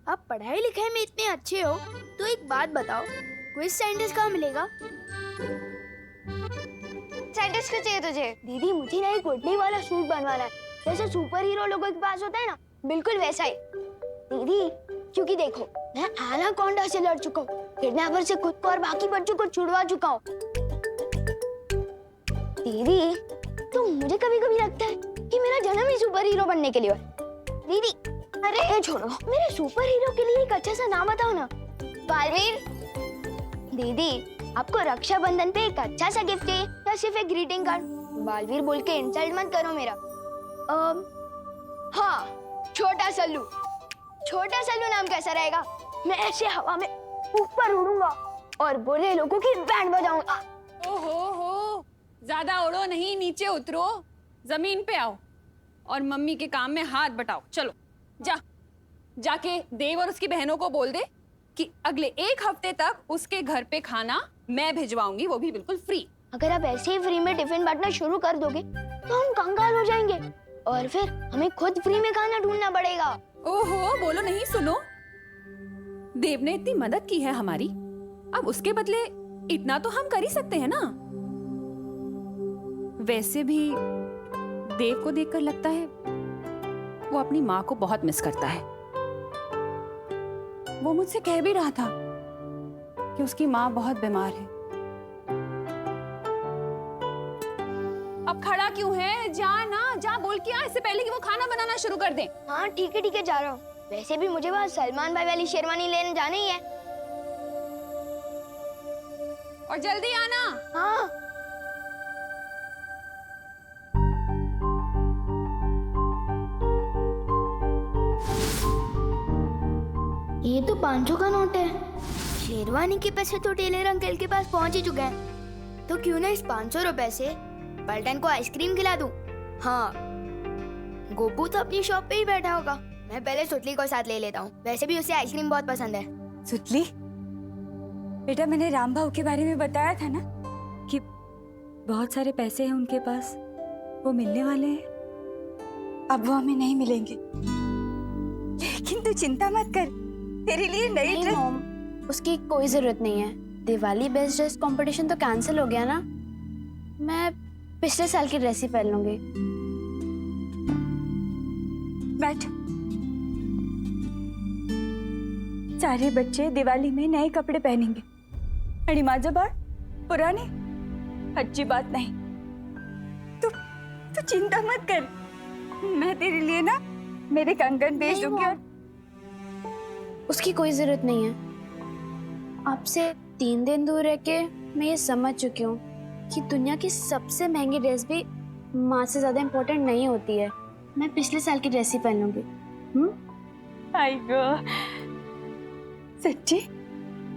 आप पढ़ाई लिखाई में इतने अच्छे हो तो एक बात बताओ, क्विज साइंटिस्ट कहाँ मिलेगा? साइंटिस्ट क्यों चाहिए तुझे? दीदी मुझे ना एक गुडली वाला सूट बनवाना है, जैसे सुपर हीरो लोगों के पास होता है ना, बिल्कुल वैसा ही। दीदी क्योंकि देखो मैं एनाकोंडा से लड़ चुका हूँ, किडनैपर से खुद को और बाकी बच्चों को छुड़वा चुका हूँ। दीदी तो मुझे कभी कभी लगता है कि मेरा जन्म ही सुपर हीरो बनने के लिए है। दीदी अरे छोड़ो, मेरे सुपर हीरो के लिए एक अच्छा सा नाम बताओ ना। बालवीर। दीदी आपको रक्षाबंधन पे एक अच्छा सा गिफ्ट चाहिए या सिर्फ एक ग्रीटिंग कार्ड? बालवीर बोल के इंसल्ट मत करो मेरा। हाँ, छोटा सल्लू। छोटा सल्लू नाम कैसा रहेगा? मैं ऐसे हवा में ऊपर उड़ूंगा और बुरे लोगों की बैंड बजाऊंगा। ओहो, ज्यादा उड़ो नहीं, नीचे उतरो, जमीन पे आओ और मम्मी के काम में हाथ बटाओ। चलो जाके देव और उसकी बहनों को बोल दे कि अगले 1 हफ्ते तक उसके घर पे खाना मैं भिजवाऊंगी, वो भी बिल्कुल फ्री। अगर आप ऐसे ही फ्री में टिफिन बांटना शुरू कर दोगे तो हम कंगाल हो जाएंगे और फिर हमें खुद फ्री में खाना ढूंढना पड़ेगा। ओहो, बोलो नहीं, सुनो, देव ने इतनी मदद की है हमारी, अब उसके बदले इतना तो हम कर ही सकते हैं ना। वैसे भी देव को देखकर लगता है वो अपनी माँ को बहुत मिस करता है। वो मुझसे कह भी रहा था कि उसकी माँ बहुत बीमार है। अब खड़ा क्यों है? जा बोल के आ, इससे पहले कि वो खाना बनाना शुरू कर दे। हाँ ठीक है जा रहा हूँ। वैसे भी मुझे वहाँ सलमान भाई वाली शेरवानी लेने जाना ही है। और जल्दी आना। हाँ। ये तो 500 का नोट है। शेरवानी के पैसे तो टेलर अंकल के पास पहुंच ही चुके हैं, तो क्यों ना इस 500 रुपए से पलटन को आइसक्रीम खिला दूं। हाँ, गोपू तो अपनी शॉप पे ही बैठा होगा, मैं पहले सुतली को साथ ले लेता हूँ, वैसे भी उसे आइसक्रीम बहुत पसंद है। सुतली बेटा, मैंने राम भाऊ के बारे में बताया था ना कि बहुत सारे पैसे हैं उनके पास, वो मिलने वाले हैं। अब वो हमें नहीं मिलेंगे, लेकिन तू चिंता मत कर, तेरे लिए नई ड्रेस। मॉम, उसकी कोई जरूरत नहीं है। दिवाली बेस्ट ड्रेस कंपटीशन तो कैंसिल हो गया ना, मैं पिछले साल की ड्रेस ही पहन लूंगी। बैठ। सारे बच्चे दिवाली में नए कपड़े पहनेंगे, अड़ी माजबार पुराने, अच्छी बात नहीं। तू चिंता मत कर, मैं तेरे लिए ना मेरे कंगन भेज दूंगी। और उसकी कोई जरूरत नहीं है। आपसे 3 दिन दूर रह के मैं ये समझ चुकी हूँ कि दुनिया की सबसे महंगी ड्रेस भी माँ से ज्यादा इम्पोर्टेंट नहीं होती है। मैं पिछले साल की ड्रेस ही पहन लूंगी। आई गो, सच्ची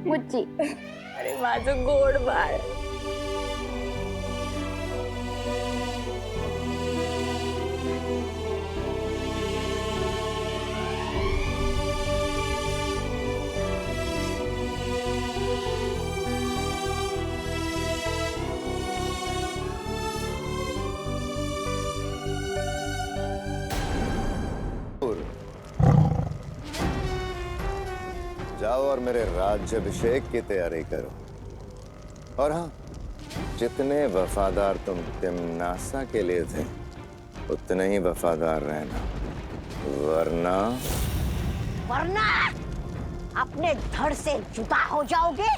मुझे अरे माझं गोड बाळ। जाओ और मेरे राज्याभिषेक की तैयारी करो। और हाँ, जितने वफादार तुम तिम्नासा के लिए थे उतने ही वफादार रहना, वरना अपने धड़ से जुदा हो जाओगे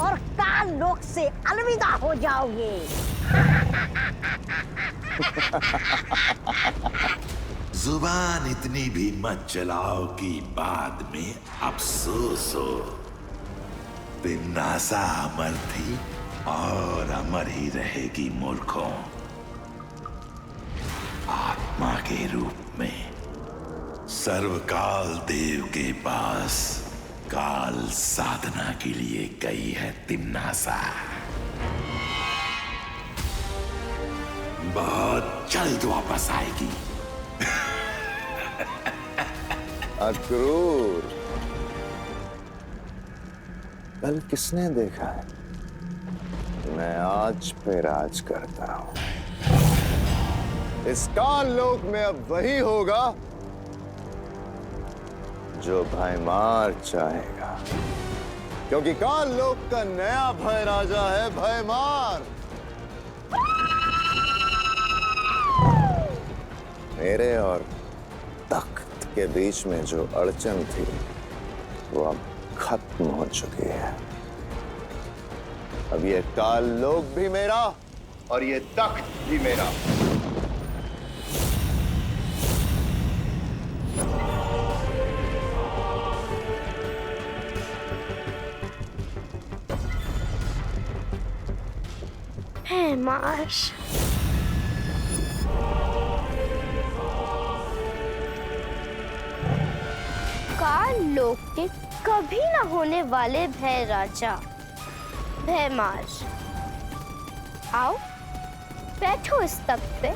और काल लोक से अलविदा हो जाओगे। जुबान इतनी भी मत चलाओ कि बाद में अफसोस हो। तिम्नासा अमर थी और अमर ही रहेगी मूर्खों। आत्मा के रूप में सर्वकाल देव के पास काल साधना के लिए गई है तिम्नासा। बहुत जल्द वापस आएगी। अक्रूर, कल किसने देखा है? मैं आज पे राज करता हूं। इस काल लोक में अब वही होगा जो भयमार चाहेगा, क्योंकि काल लोक का नया भय राजा है भयमार। मेरे और तख्त के बीच में जो अड़चन थी वो अब खत्म हो चुकी है। अब ये काल लोक भी मेरा और ये तख्त भी मेरा। मार्श काल लोक के कभी न होने वाले भय राजा भय मार्श, आओ बैठो इस तख्त पे।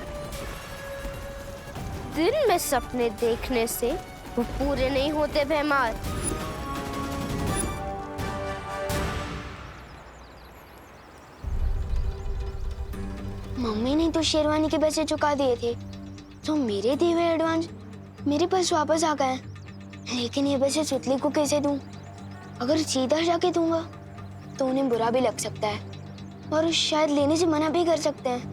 दिन में सपने देखने से वो पूरे नहीं होते भयमार। मम्मी ने तो शेरवानी के पैसे चुका दिए थे, तो मेरे दिए हुए एडवांस मेरे पास वापस आ गए। लेकिन ये पैसे सुतली को कैसे दूं? अगर सीधा जाके दूंगा तो उन्हें बुरा भी लग सकता है और शायद लेने से मना भी कर सकते हैं।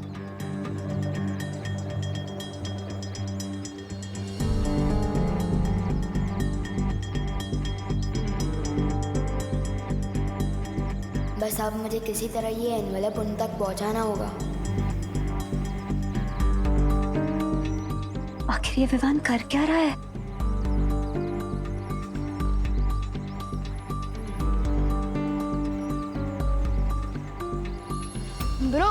बस अब मुझे किसी तरह ये एनवेलप उन तक पहुंचाना होगा। आखिर ये विवान कर क्या रहा है? ब्रो,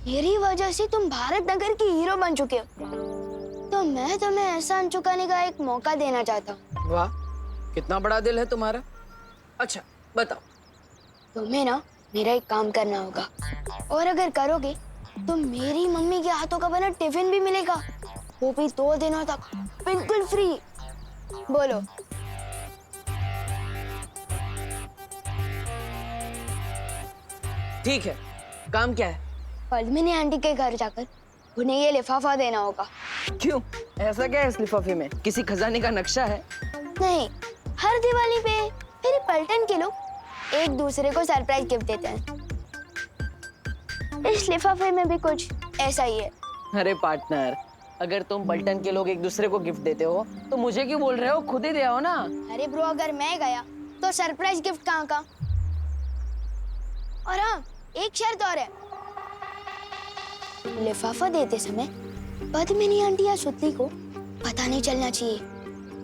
मेरी वजह से तुम भारत नगर की हीरो बन चुके हो, तो मैं तुम्हें एहसान चुकाने का एक मौका देना चाहता हूँ। वाह, कितना बड़ा दिल है तुम्हारा। अच्छा बताओ। तुम्हें ना मेरा एक काम करना होगा, और अगर करोगे तो मेरी मम्मी के हाथों का बना टिफिन भी मिलेगा, वो भी 2 दिनों तक बिल्कुल फ्री। बोलो। ठीक है, काम क्या है? पद्मिनी आंटी के घर जाकर उन्हें ये लिफाफा देना होगा। क्यों, ऐसा क्या है इस लिफाफे में? किसी खजाने का नक्शा है? नहीं, हर दिवाली पे मेरे पलटन के लोग एक दूसरे को सरप्राइज गिफ्ट देते हैं। इस लिफाफे में भी कुछ ऐसा ही है। अरे पार्टनर, अगर तुम पलटन के लोग एक दूसरे को गिफ्ट देते हो तो मुझे क्यों बोल रहे हो? खुद ही दे आओ ना। अरे ब्रो, अगर मैं गया तो सरप्राइज गिफ्ट कहाँ का? और हाँ, एक शर्त और है। लिफाफा देते समय पद्मिनी आंटी या सुतली को पता नहीं चलना चाहिए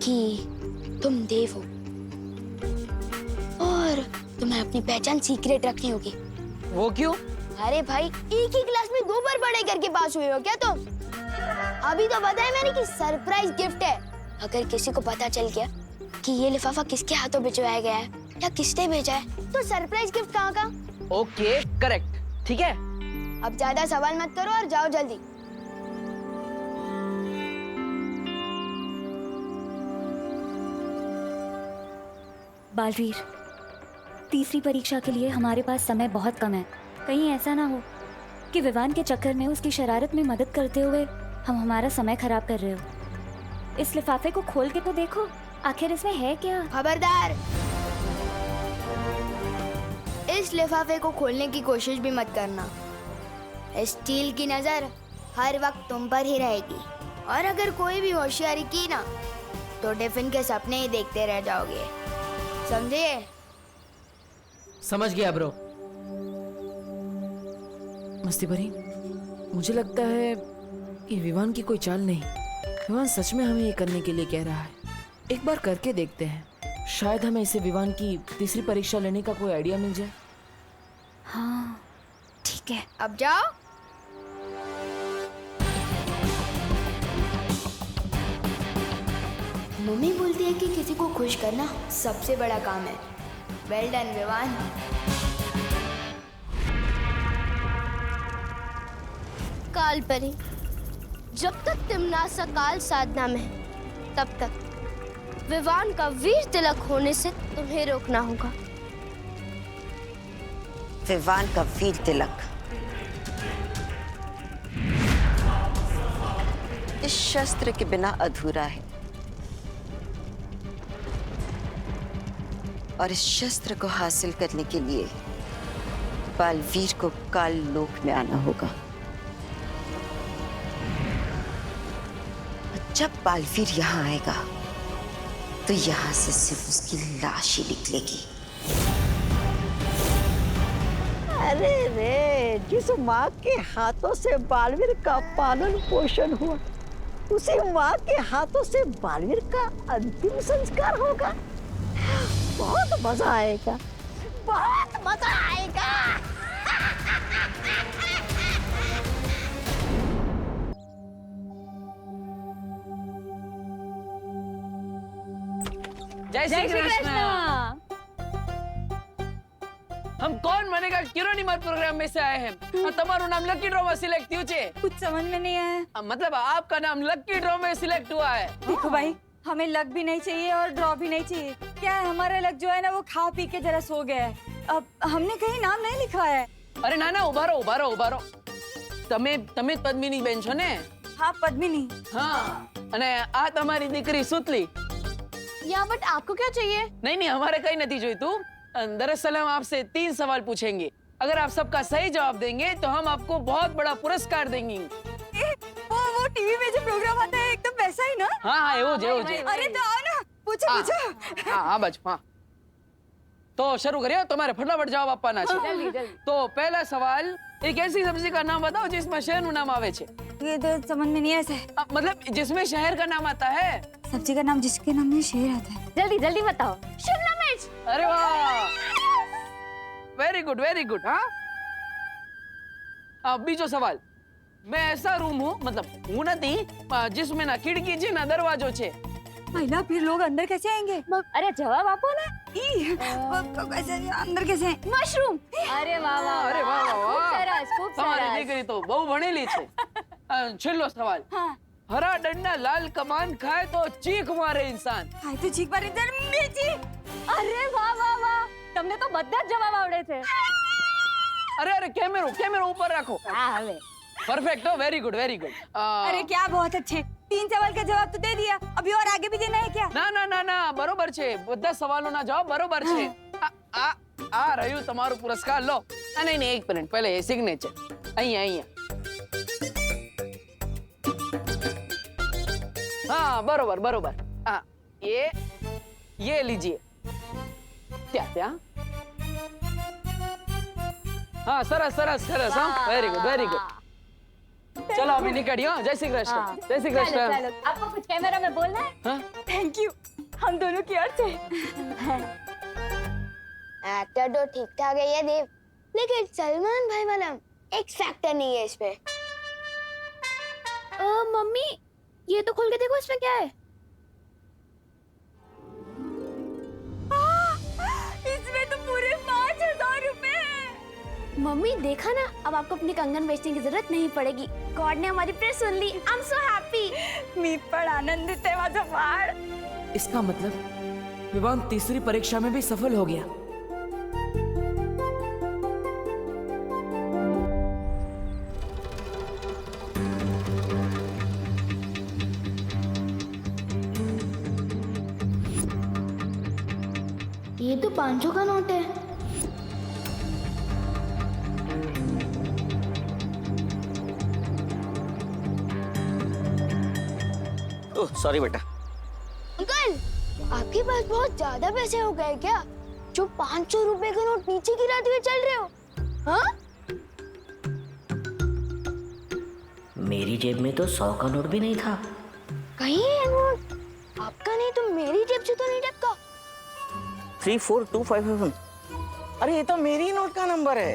कि तुम देव हो, और तुम्हें अपनी पहचान सीक्रेट रखनी होगी। वो क्यों? अरे भाई, एक ही क्लास में 2 बार पढ़ाई करके पास हुए हो क्या तुम? अभी तो बताया मैंने कि सरप्राइज गिफ्ट है। अगर किसी को पता चल गया कि ये लिफाफा किसके हाथों भिजवाया गया है या किसने भेजा है, तो सरप्राइज गिफ्ट कहाँ का? ओके, करेक्ट, ठीक है। अब ज्यादा सवाल मत करो और जाओ जल्दी। बालवीर, तीसरी परीक्षा के लिए हमारे पास समय बहुत कम है। कहीं ऐसा ना हो कि विवान के चक्कर में उसकी शरारत में मदद करते हुए हम हमारा समय खराब कर रहे हो। इस लिफाफे को खोल के तो देखो, आखिर इसमें है क्या? खबरदार, इस लिफाफे को खोलने की कोशिश भी मत करना। स्टील की नजर हर वक्त तुम पर ही रहेगी, और अगर कोई भी होशियारी की ना तो टिफिन के सपने ही देखते रह जाओगे, समझे? समझ गया ब्रो। मस्ती भरी, मुझे लगता है ये विवान की कोई चाल नहीं। विवान सच में हमें ये करने के लिए कह रहा है। एक बार करके देखते हैं, शायद हमें इसे विवान की तीसरी परीक्षा लेने का कोई आइडिया मिल जाए। हाँ ठीक है, अब जाओ। मम्मी बोलती है कि किसी को खुश करना सबसे बड़ा काम है। Well done Vivaan. काल परी, जब तक तिमनासा काल साधना में है, तब तक विवान का वीर तिलक होने से तुम्हें रोकना होगा। विवान का वीर तिलक इस शस्त्र के बिना अधूरा है। और इस शस्त्र को हासिल करने के लिए बालवीर को काल लोक में आना होगा। जब बालवीर यहाँ आएगा तो यहाँ से सिर्फ उसकी लाश ही निकलेगी। अरे रे, जिस माँ के हाथों से बालवीर का पालन पोषण हुआ, उसी माँ के हाथों से बालवीर का अंतिम संस्कार होगा। बहुत मजा आएगा, बहुत मजा आएगा। जय श्री कृष्ण। हम कौन बनेगा किरोनीमर प्रोग्राम में से आए हैं। तुम्हारा नाम लकी ड्रॉ में सिलेक्ट हुआ है। कुछ समझ में नहीं आया। मतलब आपका नाम लकी ड्रॉ में सिलेक्ट हुआ है। देखो भाई, हमें लक भी नहीं चाहिए और ड्रॉ भी नहीं चाहिए। क्या है, हमारा लक जो है ना वो खा पी के जरा सो गया है। अब हमने कहीं नाम नहीं लिखा है। अरे ना ना, उभारो उभारो उभारो। તમે પદ્મિની બેન છો ને? हाँ पद्मिनी। हाँ, અને આ તમારી દીકરી સુતલી। या बट आपको क्या चाहिए? नहीं नहीं, हमारे कहीं नहीं जोईतु। दरअसल हम आपसे 3 सवाल पूछेंगे। अगर आप सबका सही जवाब देंगे तो हम आपको बहुत बड़ा पुरस्कार देंगे। वो टीवी में जो प्रोग्राम आता है एकदम वैसा ही ना? हाँ हाँ, एवो जे। अरे तो आओ ना, पूछो पूछो। हाँ हाँ बाजू, हाँ। तो शुरू करिए, तुम्हारे फटाफट जवाब આપવાના છે। जल्दी जल्दी। तो पहला सवाल, एक ऐसी सब्जी का नाम बताओ जिसमें शहर નું नाम आवे छे। ये तो समझ में नहीं ऐसा है। मतलब जिसमें शहर का नाम आता है। सब्जी का नाम जिसके नाम में शेर आता है। जल्दी जल्दी बताओ। शिमला मिर्च। अरे वाह, वेरी गुड वेरी गुड। हाँ, अब बीजो सवाल, मैं ऐसा रूम हूँ, मतलब हूँ नहीं, जिसमें ना खिड़की छे ना दरवाजो छे। महिला फिर लोग अंदर कैसे आएंगे? अरे जवाब आपो ना। कैसे अंदर कैसे? मशरूम। अरे वाह वाह, अरे वाह वाह खूब वाह, सरस खूब તમારી सरस। દીકરી તો બહુ ભણેલી છે। છેલ્લો સવાલ, હરા દંડના લાલ કમાન ખાય તો ચીખ મારે इंसान। हाय तो चीख मारे इधर मिर्ची। અરે વાહ વાહ વાહ, તમને તો બધા જ જવાબ આવડે છે। अरे अरे, कैमरो कैमरो ऊपर रखो। હા હવે परफेक्ट हो, वेरी गुड वेरी गुड। अरे क्या बहुत अच्छे, 3 सवाल का जवाब तो दे दिया, अभी और आगे भी देना है क्या? ના ના ના ના, બરોબર છે, બધા સવાલોના જવાબ બરોબર છે। આ રહ્યું તમારું પુરસ્કાર, લો। નહીં નહીં, એક મિનિટ, પહેલે સિગ્નેચર અહીંયા અહીંયા। हाँ बरोबर बरोबर। हाँ, ये लीजिए। क्या क्या? हाँ, सरस सरस सरस। हाँ, वेरी गुड वेरी गुड। चलो अभी निकलियो। जय श्री कृष्ण। जय श्री कृष्ण। चलो आपको कुछ कैमरा में बोलना है? हाँ? थैंक यू, हम दोनों की ओर से। एक्टर तो ठीक ठाक है ये देव, लेकिन सलमान भाई वाला एक्स फैक्टर नहीं है इसमें। मम्मी, ये तो खोल के देखो, इसमें क्या है? इसमें तो पूरे 5000 रुपए हैं। मम्मी देखा ना, अब आपको अपनी कंगन बेचने की जरूरत नहीं पड़ेगी। गॉड ने हमारी प्रेयर सुन ली। I am so happy. मी पण आनंदित आहे माझा बाळ। इसका मतलब विवान तीसरी परीक्षा में भी सफल हो गया। ये तो 500 का नोट है। ओह सॉरी बेटा। अंकल, आपके पास बहुत ज्यादा पैसे हो गए क्या, जो 500 रुपए का नोट नीचे गिराते हुए चल रहे हो? हाँ? मेरी जेब में तो 100 का नोट भी नहीं था। कहीं ये नोट आपका नहीं तो मेरी जेब से तो नहीं टपका? 34257। अरे ये तो मेरी नोट का नंबर है।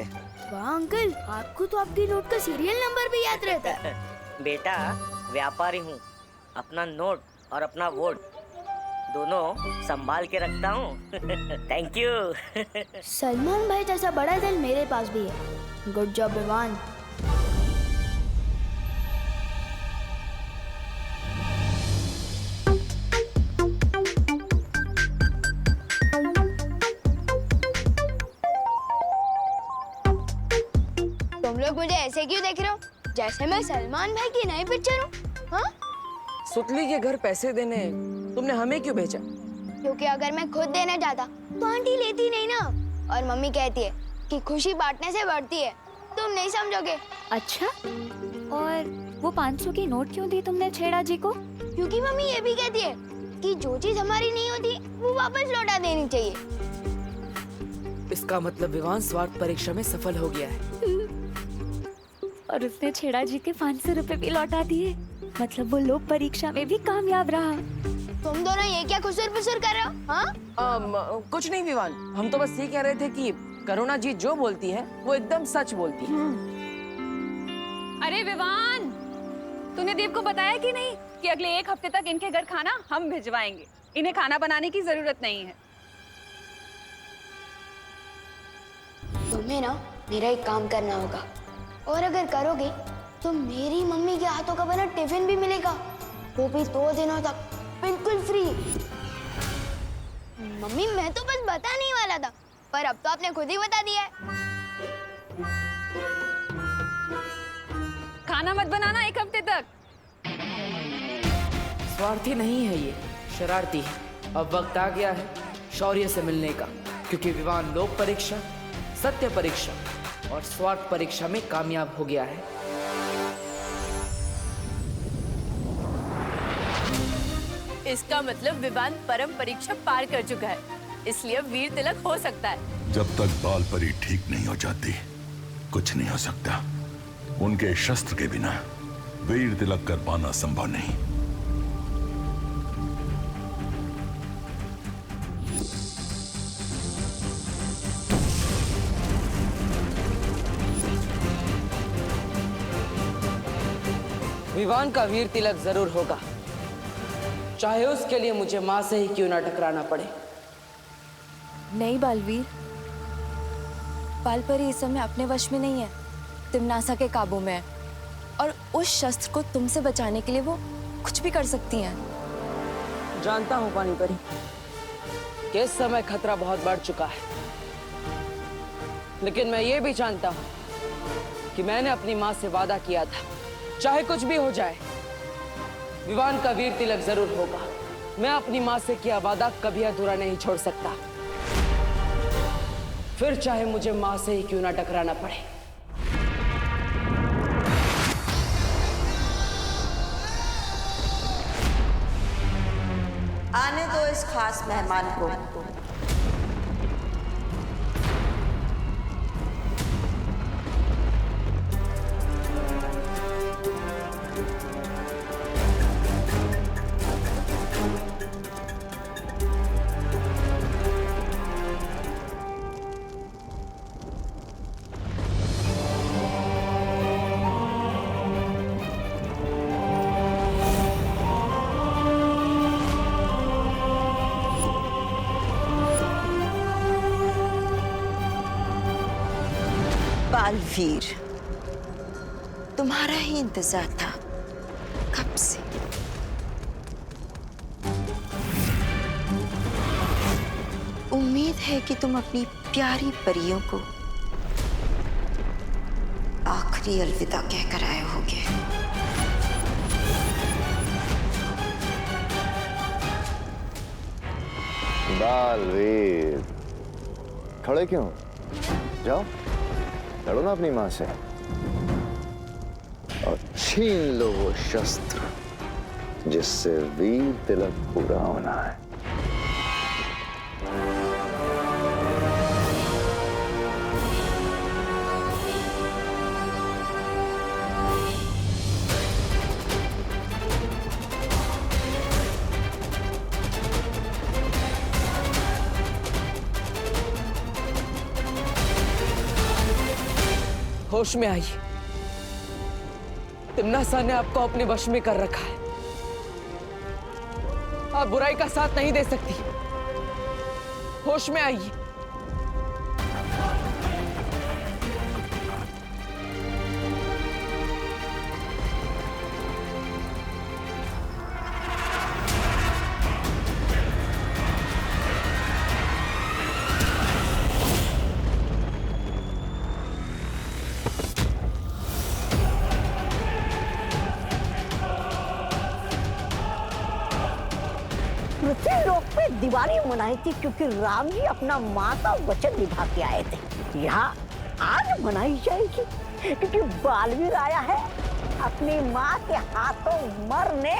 वाह अंकल, आपको तो आपकी नोट का सीरियल नंबर भी याद रहता है। बेटा व्यापारी हूँ, अपना नोट और अपना वोट दोनों संभाल के रखता हूँ। Thank you. सलमान भाई जैसा बड़ा दिल मेरे पास भी है। Good job Vivaan. तुम लोग मुझे ऐसे क्यों देख रहे हो, जैसे मैं सलमान भाई की नई पिक्चर हूँ? हाँ? सुतली के घर पैसे देने तुमने हमें क्यों भेजा? क्योंकि अगर मैं खुद देने जाता तो आंटी लेती नहीं ना, और मम्मी कहती है कि खुशी बांटने से बढ़ती है। तुम नहीं समझोगे। अच्छा, और वो 500 की नोट क्यों दी तुमने छेड़ा जी को? क्योंकि मम्मी ये भी कहती है कि जो चीज हमारी नहीं होती वो वापस लौटा देनी चाहिए। इसका मतलब विवान स्वार्थ परीक्षा में सफल हो गया है। और उसने छेड़ा जी के 500 रुपए भी लौटा दिए। मतलब वो लोक परीक्षा में भी कामयाब रहा। तुम दोनों ये क्या खुसर-पुसर कर रहे हो? हाँ? कुछ नहीं विवान, हम तो बस ये कह रहे थे कि करुणा जी जो बोलती है वो एकदम सच बोलती है। अरे विवान, तूने देव को बताया कि नहीं कि अगले 1 हफ्ते तक इनके घर खाना हम भिजवाएंगे? इन्हें खाना बनाने की जरूरत नहीं है। तुम्हें ना मेरा एक काम करना होगा, और अगर करोगे तो मेरी मम्मी के हाथों का बना टिफिन भी मिलेगा, वो भी 2 दिनों तक बिल्कुल फ्री। मम्मी मैं तो बस बताने वाला था, पर अब तो आपने खुद ही बता दिया है। खाना मत बनाना 1 हफ्ते तक। स्वार्थी नहीं है ये, शरारती है। अब वक्त आ गया है शौर्य से मिलने का, क्योंकि विवान लोक परीक्षा, सत्य परीक्षा और स्वार्थ परीक्षा में कामयाब हो गया है। इसका मतलब विवान परम परीक्षा पार कर चुका है, इसलिए अब वीर तिलक हो सकता है। जब तक बाल परी ठीक नहीं हो जाती कुछ नहीं हो सकता। उनके शस्त्र के बिना वीर तिलक कर पाना संभव नहीं। विवान का वीर तिलक जरूर होगा, चाहे उसके लिए मुझे माँ से ही क्यों ना टकराना पड़े। नहीं बालवीर, बालपरी इस समय अपने वश में नहीं है, तिम्नासा के काबू में है, और उस शस्त्र को तुमसे बचाने के लिए वो कुछ भी कर सकती हैं। जानता हूँ पानी परी कि इस समय खतरा बहुत बढ़ चुका है, लेकिन मैं ये भी जानता हूँ कि मैंने अपनी माँ से वादा किया था, चाहे कुछ भी हो जाए विवान का वीर तिलक जरूर होगा। मैं अपनी माँ से किया वादा कभी अधूरा नहीं छोड़ सकता, फिर चाहे मुझे माँ से ही क्यों ना टकराना पड़े। आने दो इस खास मेहमान को। बालवीर, तुम्हारा ही इंतजार था कब से। उम्मीद है कि तुम अपनी प्यारी परियों को आखिरी अलविदा कहकर आए होगे। बालवीर, खड़े क्यों? जाओ लड़ो ना अपनी माँ से और छीन लो वो शस्त्र जिससे वीर तिलक पूरा होना है। होश में आइए, तिम्नासा ने आपको अपने वश में कर रखा है। आप बुराई का साथ नहीं दे सकती। होश में आइए। पृथ्वी लोक पे दिवाली मनाई थी क्योंकि राम जी अपना माँ का वचन निभा के आए थे। यहाँ आज मनाई जाएगी क्योंकि बालवीर आया है अपनी माँ के हाथों मरने।